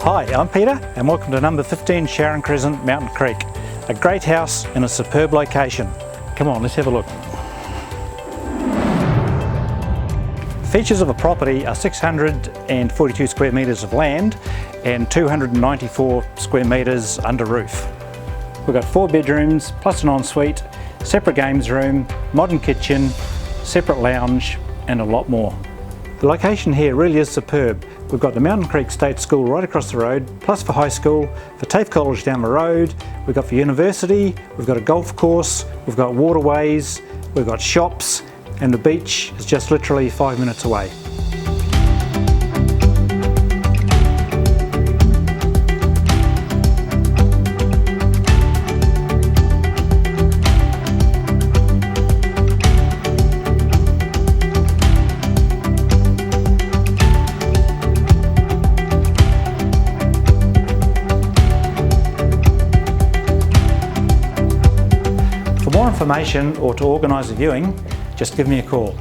Hi, I'm Peter and welcome to number 15 Sharon Crescent, Mountain Creek. A great house in a superb location. Come on, let's have a look. Features of the property are 642 square metres of land and 294 square metres under roof. We've got 4 bedrooms plus an ensuite, separate games room, modern kitchen, separate lounge and a lot more. The location here really is superb. We've got the Mountain Creek State School right across the road, plus for high school, for TAFE College down the road, we've got for university, we've got a golf course, we've got waterways, we've got shops, and the beach is just literally 5 minutes away. For more information or to organise a viewing, just give me a call.